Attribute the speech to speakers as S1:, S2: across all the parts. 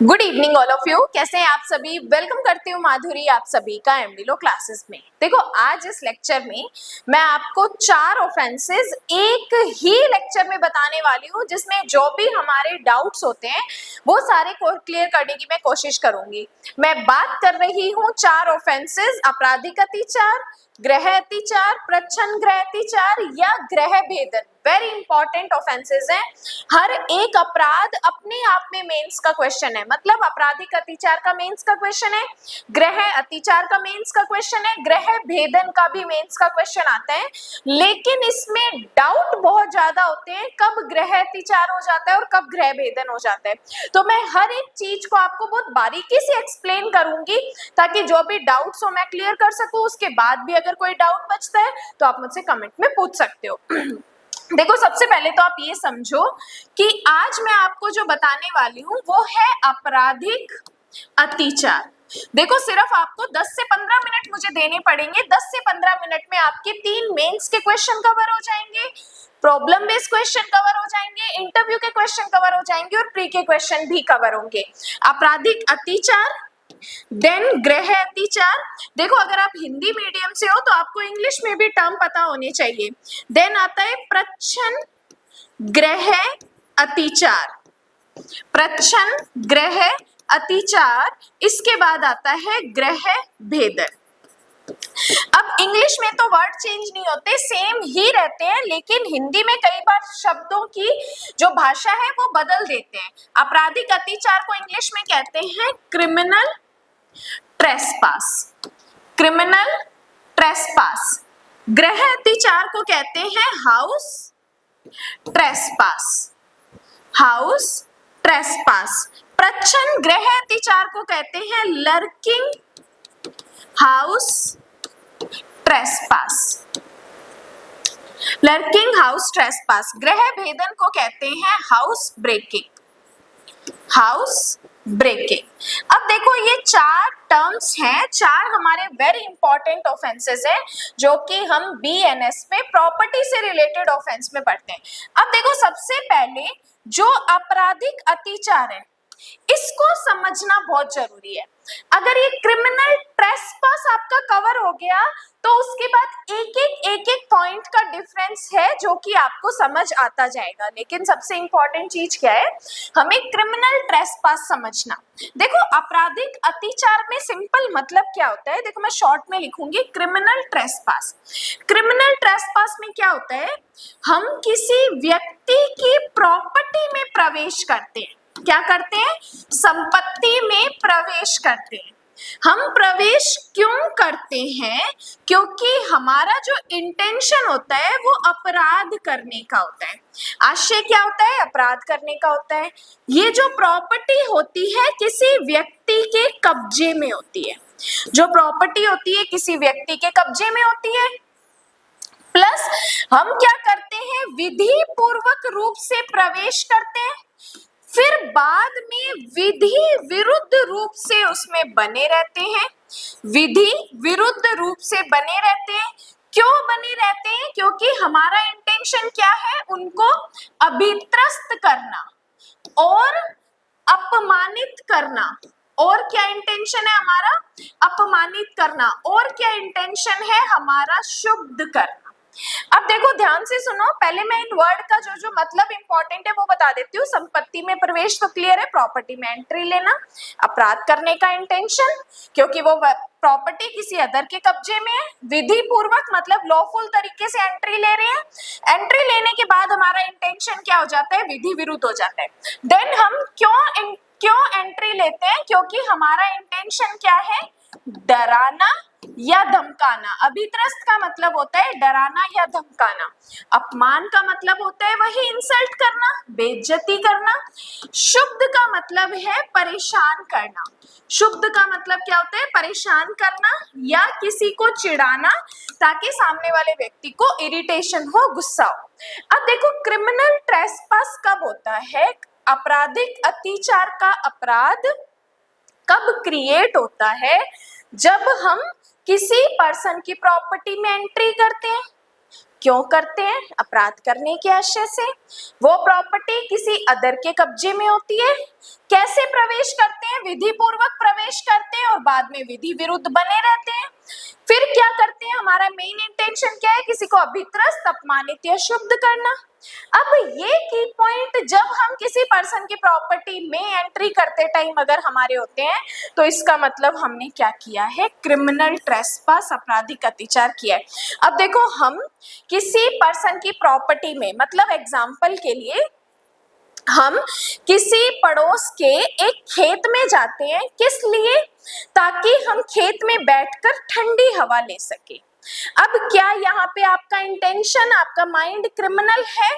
S1: Good evening all of you. कैसे हैं आप सभी? वेलकम करती हूँ माधुरी आप सभी का एमडी लो क्लासेस में। देखो, आज इस लेक्चर में मैं आपको 4 ऑफेंसेस एक ही लेक्चर में बताने वाली हूँ, जिसमें जो भी हमारे डाउट्स होते हैं वो सारे क्लियर करने की मैं कोशिश करूंगी। मैं बात कर रही हूँ 4 ऑफेंसेस: आपराधिक अत्याचार, गृह अत्याचार, प्रच्छन्न गृह अत्याचार या गृह भेदन। वेरी इंपॉर्टेंट ऑफेंसेस हैं। हर एक अपराध अपने आप में मेंस का क्वेश्चन है, मतलब आपराधिक अत्याचार का मेंस का क्वेश्चन है, गृह अत्याचार का मेंस का क्वेश्चन है, गृह भेदन का भी मेंस का क्वेश्चन आता है। लेकिन इसमें डाउट बहुत ज्यादा होते हैं, कब गृह अत्याचार हो जाता है और कब गृह भेदन हो जाता है। तो मैं हर एक चीज को आपको बहुत बारीकी से एक्सप्लेन करूंगी, ताकि जो भी डाउट्स हो मैं क्लियर कर सकूं। उसके बाद भी अगर कोई डाउट बचता है तो आप मुझसे कमेंट में पूछ सकते हो। देखो, सबसे पहले तो आप ये समझो कि आज मैं आपको जो बताने वाली हूँ वो है आपराधिक अत्याचार। देखो, सिर्फ आपको 10 से 15 मिनट मुझे देने पड़ेंगे। 10 से 15 मिनट में आपके 3 मेंस के क्वेश्चन कवर हो जाएंगे, प्रॉब्लम बेस्ड क्वेश्चन कवर हो जाएंगे, इंटरव्यू के क्वेश्चन कवर हो जाएंगे और प्री के क्वेश्चन भी कवर होंगे। आपराधिक अत्याचार, देन गृह अत्याचार। देखो, अगर आप हिंदी मीडियम से हो तो आपको इंग्लिश में भी टर्म पता होने चाहिए। देन आता है प्रच्छन्न गृह अत्याचार, प्रच्छन्न गृह अत्याचार। इसके बाद आता है गृह भेदन। अब इंग्लिश में तो वर्ड चेंज नहीं होते, सेम ही रहते हैं, लेकिन हिंदी में कई बार शब्दों की जो भाषा है वो बदल देते हैं। आपराधिक अत्याचार को इंग्लिश में कहते हैं क्रिमिनल ट्रेसपास, क्रिमिनल ट्रेसपास। गृह अत्याचार को कहते हैं हाउस ट्रेसपास, हाउस ट्रेसपास। प्रच्छन्न गृह अत्याचार को कहते हैं lurking house trespass, lurking house trespass. गृह भेदन को कहते हैं हाउस ब्रेकिंग, हाउस ब्रेकिंग। अब देखो, ये 4 टर्म्स हैं, 4 हमारे वेरी इंपॉर्टेंट ऑफेंसेस हैं जो कि हम बीएनएस में प्रॉपर्टी से रिलेटेड ऑफेंस में पढ़ते हैं। अब देखो, सबसे पहले जो आपराधिक अत्याचार है इसको समझना बहुत जरूरी है। अगर ये क्रिमिनल ट्रेसपास आपका कवर हो गया तो उसके बाद एक एक पॉइंट का डिफरेंस है जो कि आपको समझ आता जाएगा। लेकिन सबसे इंपॉर्टेंट चीज क्या है, हमें क्रिमिनल ट्रेसपास समझना। देखो, आपराधिक अत्याचार में सिंपल मतलब क्या होता है, देखो मैं शॉर्ट में लिखूंगी क्रिमिनल ट्रेसपास। क्रिमिनल ट्रेसपास में क्या होता है, हम किसी व्यक्ति की प्रॉपर्टी में प्रवेश करते हैं। क्या करते हैं? संपत्ति में प्रवेश करते हैं। हम प्रवेश क्यों करते हैं? क्योंकि हमारा जो इंटेंशन होता है वो अपराध करने का होता है। आशय क्या होता है? अपराध करने का होता है। ये जो प्रॉपर्टी होती है किसी व्यक्ति के कब्जे में होती है, जो प्रॉपर्टी होती है किसी व्यक्ति के कब्जे में होती है। प्लस हम क्या करते हैं? विधि पूर्वक रूप से प्रवेश करते हैं, फिर बाद में विधि विरुद्ध रूप से उसमें बने रहते हैं। विधि विरुद्ध रूप से बने रहते हैं। क्यों बने रहते हैं? क्योंकि हमारा इंटेंशन क्या है? उनको अभित्रस्त करना और अपमानित करना। और क्या इंटेंशन है हमारा? अपमानित करना। और क्या इंटेंशन है हमारा? शुद्ध करना। अब देखो, ध्यान से सुनो, पहले मैं इन वर्ड का जो जो मतलब इंपॉर्टेंट है वो बता देती हूँ। संपत्ति में प्रवेश तो क्लियर है, प्रॉपर्टी में एंट्री लेना, अपराध करने का इंटेंशन क्योंकि वो प्रॉपर्टी किसी अदर के कब्जे में है। विधि पूर्वक मतलब लॉफुल तरीके से एंट्री ले रहे हैं। एंट्री लेने के बाद हमारा इंटेंशन क्या हो जाता है? विधि विरुद्ध हो जाता है। देन हम क्यों एंट्री लेते हैं? क्योंकि हमारा इंटेंशन क्या है? डराना या धमकाना। अभित्रस्त का मतलब होता है डराना या धमकाना। अपमान का मतलब होता है वही इंसल्ट करना, बेइज्जती करना। शुद्ध का मतलब है परेशान करना। शुद्ध का मतलब क्या होता है? परेशान करना या किसी को चिढ़ाना ताकि सामने वाले व्यक्ति को इरिटेशन हो, गुस्सा हो। अब देखो, क्रिमिनल ट्रेसपास कब होता है? आपराधिक अत्याचार का अपराध कब क्रिएट होता है? जब हम किसी पर्सन की प्रॉपर्टी में एंट्री करते हैं। क्यों करते हैं? अपराध करने के आशय से। वो प्रॉपर्टी किसी अदर के कब्जे में होती है। कैसे प्रवेश करते हैं? विधि पूर्वक प्रवेश करते हैं और बाद में विधि विरुद्ध बने रहते हैं। फिर क्या करते हैं? हमारा मेन इंटेंशन क्या है? किसी को अभित्रस्त, अपमानित या शुद्ध करना। अब ये की पॉइंट जब हम किसी पर्सन की प्रॉपर्टी में एंट्री करते टाइम अगर हमारे होते हैं तो इसका मतलब हमने क्या किया है? क्रिमिनल ट्रेसपास, आपराधिक अत्याचार किया है। अब देखो, हम किसी पर्सन की प्रॉपर्टी में, मतलब एग्जाम्पल के लिए हम किसी पड़ोस के एक खेत में जाते हैं, किस लिए? ताकि हम खेत में बैठकर ठंडी हवा ले सके। अब क्या यहाँ पे आपका इंटेंशन, आपका माइंड क्रिमिनल है?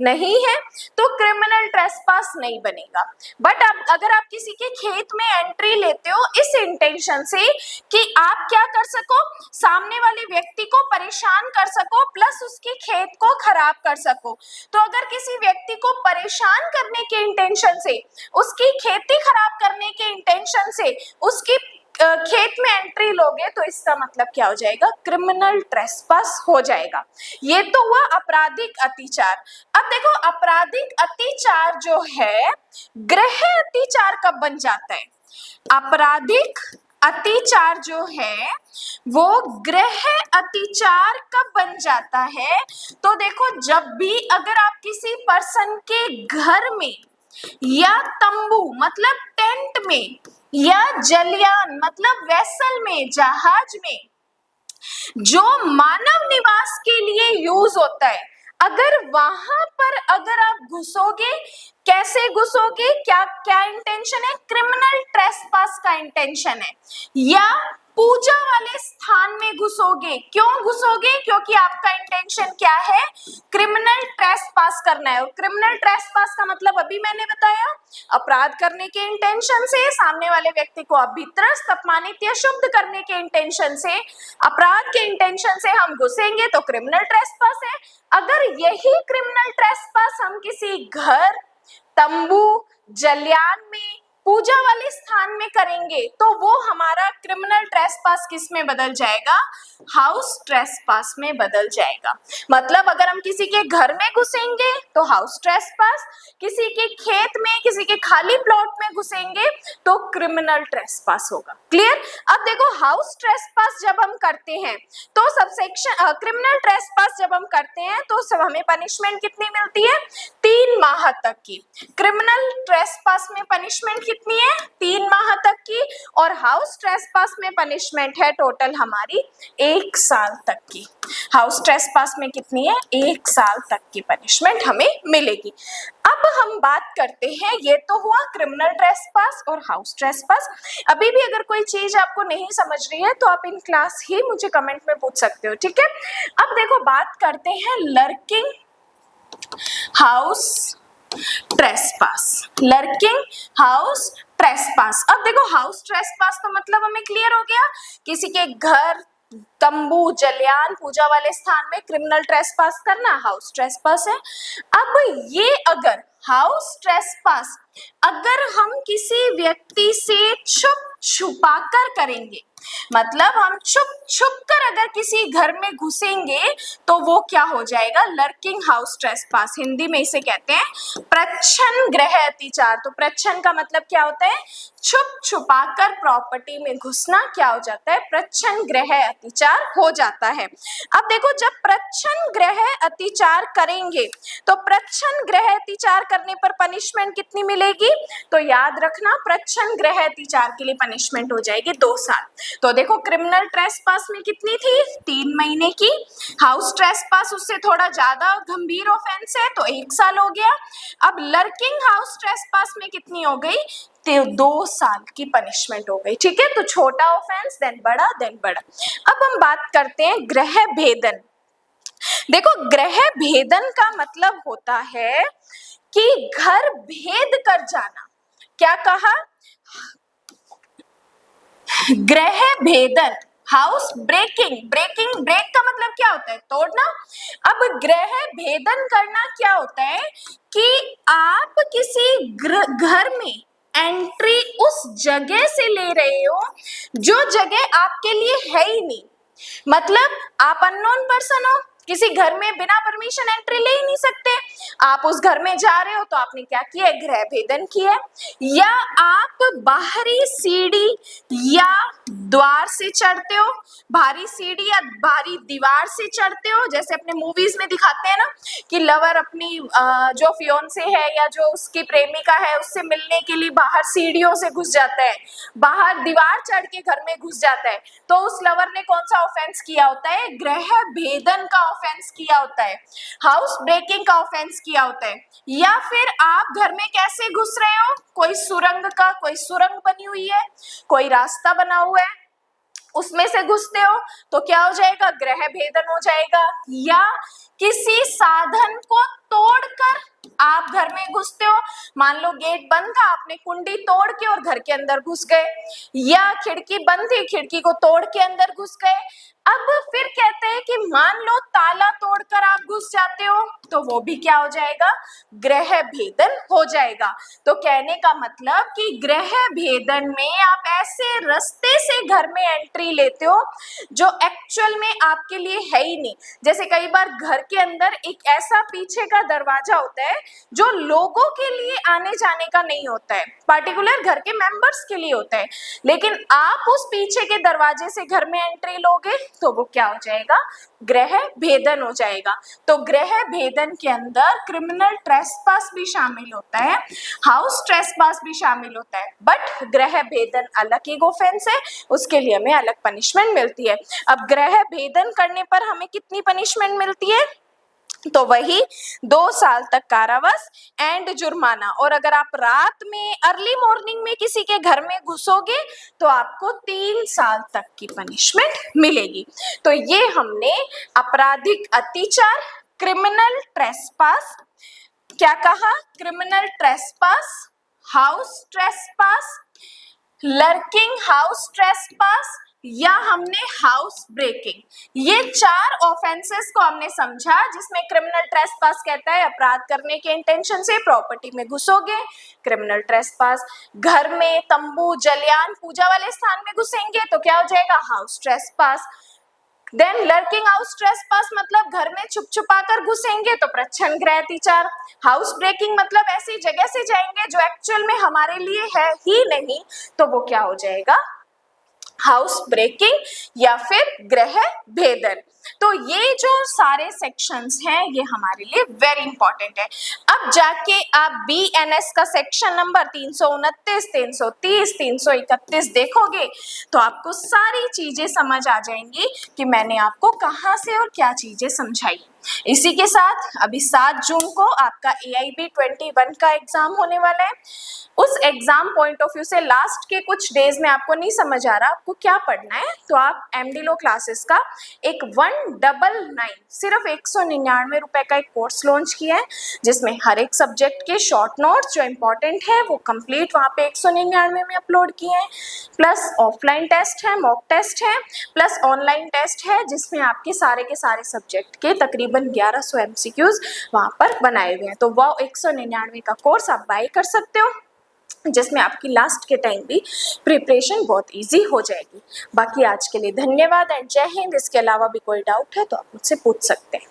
S1: नहीं है, तो क्रिमिनल ट्रेसपास नहीं बनेगा। बट अब अगर आप किसी के खेत में एंट्री लेते हो इस इंटेंशन से कि आप क्या कर सको, सामने वाले व्यक्ति को परेशान कर सको प्लस उसके खेत को खराब कर सको, तो अगर किसी व्यक्ति को परेशान करने के इंटेंशन से, उसकी खेती खराब करने के इंटेंशन से उसकी खेत में एंट्री लोगे तो इसका मतलब क्या हो जाएगा? क्रिमिनल ट्रेसपास हो जाएगा। ये तो हुआ आपराधिक अत्याचार। अब देखो, आपराधिक अत्याचार जो है गृह अत्याचार कब बन जाता है? आपराधिक अत्याचार जो है वो गृह अत्याचार कब बन जाता है? तो देखो, जब भी अगर आप किसी पर्सन के घर में या तंबू मतलब टेंट में या जलयान मतलब वेसल में, जहाज में जो मानव निवास के लिए यूज होता है, अगर वहां पर अगर आप घुसोगे, कैसे घुसोगे? क्या क्या इंटेंशन है? क्रिमिनल ट्रेसपास का इंटेंशन है। या पूजा वाले स्थान में घुसोगे, क्यों घुसोगे? क्योंकि आपका इंटेंशन क्या है? क्रिमिनल ट्रेसपास करना है। और क्रिमिनल ट्रेसपास का मतलब अभी मैंने बताया, अपराध करने के इंटेंशन से, सामने वाले व्यक्ति को अभित्रस्त, अपमानित या शुद्ध करने के इंटेंशन से, अपराध के इंटेंशन से हम घुसेंगे तो क्रिमिनल ट्रेसपास है। अगर यही क्रिमिनल ट्रेसपास हम किसी घर, तंबू, जलयान में, पूजा वाले स्थान में करेंगे तो वो हमारा क्रिमिनल ट्रेसपास किस में बदल जाएगा? हाउस ट्रेसपास में बदल जाएगा। मतलब अगर हम किसी के घर में घुसेंगे तो हाउस ट्रेसपास, किसी के खेत में, किसी के खाली प्लॉट में घुसेंगे तो क्रिमिनल ट्रेसपास होगा। क्लियर? अब देखो, हाउस ट्रेसपास जब हम करते हैं तो सबसेक्शन क्रिमिनल ट्रेसपास जब हम करते हैं तो सब हमें पनिशमेंट कितनी मिलती है? 3 माह तक की। क्रिमिनल ट्रेसपास में पनिशमेंट कितनी है? 3 माह तक की। और हाउस ट्रेसपास में पनिशमेंट है टोटल हमारी 1 साल तक की। हाउस ट्रेसपास में कितनी है? 1 साल तक की पनिशमेंट हमें मिलेगी। अब हम बात करते हैं, ये तो हुआ क्रिमिनल ट्रेसपास और हाउस ट्रेसपास। अभी भी अगर कोई चीज आपको नहीं समझ रही है तो आप इन क्लास ही मुझे कमेंट में पूछ सकते हो, ठीक है? अब देखो, बात करते हैं lurking house trespass. Lurking house trespass. अब देखो, हाउस ट्रेसपास तो मतलब हमें क्लियर हो गया, किसी के घर, तंबू, जलयान, पूजा वाले स्थान में क्रिमिनल ट्रेसपास करना हाउस ट्रेसपास है। अब ये अगर हाउस ट्रेसपास अगर हम किसी व्यक्ति से छुप छुपा कर करेंगे, मतलब हम छुप छुप कर अगर किसी घर में घुसेंगे तो वो क्या हो जाएगा? Lurking house trespass. हिंदी में इसे कहते हैं प्रच्छन्न गृह अत्याचार। तो प्रच्छन्न का मतलब क्या होता है? छुप छुपा कर प्रॉपर्टी में घुसना क्या हो जाता है? प्रच्छन्न गृह अत्याचार हो जाता है। अब देखो, जब प्रच्छन्न गृह अत्याचार करेंगे तो प्रच्छन्न गृह अत्याचार करने पर पनिशमेंट कितनी मिलेगी? तो याद रखना, प्रच्छन्न गृह अत्याचार के लिए पनिशमेंट हो जाएगी 2 साल। तो देखो, क्रिमिनल ट्रेसपास में कितनी थी? 3 महीने की। हाउस ट्रेसपास उससे थोड़ा ज्यादा गंभीर ऑफेंस है तो 1 साल हो गया। अब लर्किंग हाउस ट्रेसपास में कितनी हो गई? तो 2 साल की पनिशमेंट हो गई, ठीक है? तो छोटा ऑफेंस, देन बड़ा, देन बड़ा। अब हम बात करते हैं गृह भेदन। देखो, गृह भेदन का मतलब होता है कि घर भेद कर जाना। क्या कहा? गृह भेदन, हाउस ब्रेकिंग। ब्रेक का मतलब क्या होता है? तोड़ना। अब गृह भेदन करना क्या होता है कि आप किसी घर में एंट्री उस जगह से ले रहे हो जो जगह आपके लिए है ही नहीं। मतलब आप अननोन पर्सन हो, किसी घर में बिना परमिशन एंट्री ले ही नहीं सकते। आप उस घर में जा रहे हो तो आपने क्या किया है, गृह भेदन किया है। या आप बाहरी सीढ़ी या द्वार से चढ़ते हो, बाहरी सीढ़ी या बाहरी दीवार से चढ़ते हो, जैसे अपने मूवीज में दिखाते हैं ना कि लवर अपनी जो फियोन्से है या जो उसकी प्रेमिका है उससे मिलने के लिए बाहर सीढ़ियों से घुस जाता है, बाहर दीवार चढ़ के घर में घुस जाता है, तो उस लवर ने कौन सा ऑफेंस किया होता है, गृह भेदन का ऑफेंस किया होता है, हाउस ब्रेकिंग का ऑफेंस किया होता है। या फिर आप घर में कैसे घुस रहे हो, कोई सुरंग बनी हुई है, कोई रास्ता बना हुआ है, उसमें से घुसते हो तो क्या हो जाएगा, गृह भेदन हो जाएगा। या किसी साधन को तोड़कर आप घर में घुसते हो, मान लो गेट बंद था, आपने कुंडी तोड़ के और घर के अंदर घुस गए, या खिड़की बंद थी, खिड़की को तोड़ के अंदर घुस गए। अब फिर कहते हैं कि मान लो ताला तोड़कर आप घुस जाते हो तो वो भी क्या हो जाएगा, गृह भेदन हो जाएगा। तो कहने का मतलब कि गृह भेदन में आप ऐसे रास्ते से घर में एंट्री लेते हो जो एक्चुअल में आपके लिए है ही नहीं। जैसे कई बार घर के अंदर एक ऐसा पीछे का दरवाजा होता है जो लोगों के लिए आने जाने का नहीं होता है, पर्टिकुलर घर के मेंबर्स के लिए होता है, लेकिन आप उस पीछे के दरवाजे से घर में एंट्री लोगे तो वो क्या हो जाएगा, गृह भेदन हो जाएगा। तो गृह भेदन के अंदर क्रिमिनल ट्रेसपास भी शामिल होता है, हाउस ट्रेसपास भी शामिल होता है, बट गृह भेदन अलग एक ऑफेंस है, उसके लिए हमें अलग पनिशमेंट मिलती है। अब गृह भेदन करने पर हमें कितनी पनिशमेंट मिलती है, तो वही 2 साल तक कारावास एंड जुर्माना। और अगर आप रात में अर्ली मॉर्निंग में किसी के घर में घुसोगे तो आपको 3 साल तक की पनिशमेंट मिलेगी। तो ये हमने आपराधिक अत्याचार, क्रिमिनल ट्रेसपास, क्या कहा, criminal trespass, house trespass, lurking house trespass, या हमने हाउस ब्रेकिंग, ये 4 ऑफेंसेस को हमने समझा, जिसमें क्रिमिनल ट्रेसपास कहता है अपराध करने के इंटेंशन से प्रॉपर्टी में घुसोगे, क्रिमिनल ट्रेसपास घर में तंबू, जलयान, पूजा वाले स्थान में घुसेंगे तो क्या हो जाएगा, house trespass. Then lurking house trespass मतलब घर में छुप छुपा कर घुसेंगे तो प्रच्छन्न गृह अत्याचार। हाउस ब्रेकिंग मतलब ऐसी जगह से जाएंगे जो एक्चुअल में हमारे लिए है ही नहीं, तो वो क्या हो जाएगा, हाउस ब्रेकिंग या फिर गृह भेदन। तो ये जो सारे सेक्शंस हैं ये हमारे लिए वेरी इंपॉर्टेंट है। अब जाके आप BNS का सेक्शन नंबर 329, 330, 331 देखोगे तो आपको सारी चीजें समझ आ जाएंगी कि मैंने आपको कहाँ से और क्या चीजें समझाई। इसी के साथ अभी 7 जून को आपका AIB 21 का एग्जाम होने वाला है। उस एग्जाम पॉइंट ऑफ व्यू से लास्ट के कुछ डेज में आपको नहीं समझ आ रहा आपको क्या पढ़ना है, तो आप MD Law क्लासेस का एक 199 सिर्फ 199 रुपए का एक कोर्स लॉन्च किया है, जिसमें हर एक सब्जेक्ट के शॉर्ट नोट्स जो इंपॉर्टेंट है वो कंप्लीट वहाँ पे 199 में अपलोड किए हैं, प्लस ऑफलाइन टेस्ट है, मॉक टेस्ट है, प्लस ऑनलाइन टेस्ट है, जिसमें आपके सारे के सारे सब्जेक्ट के तकरीबन 1100 MCQs वहाँ पर बनाए हुए हैं। तो वो 199 का कोर्स आप बाय कर सकते हो, जिसमें आपकी लास्ट के टाइम भी प्रिपरेशन बहुत इजी हो जाएगी। बाकी आज के लिए धन्यवाद एंड जय हिंद। इसके अलावा भी कोई डाउट है तो आप मुझसे पूछ सकते हैं।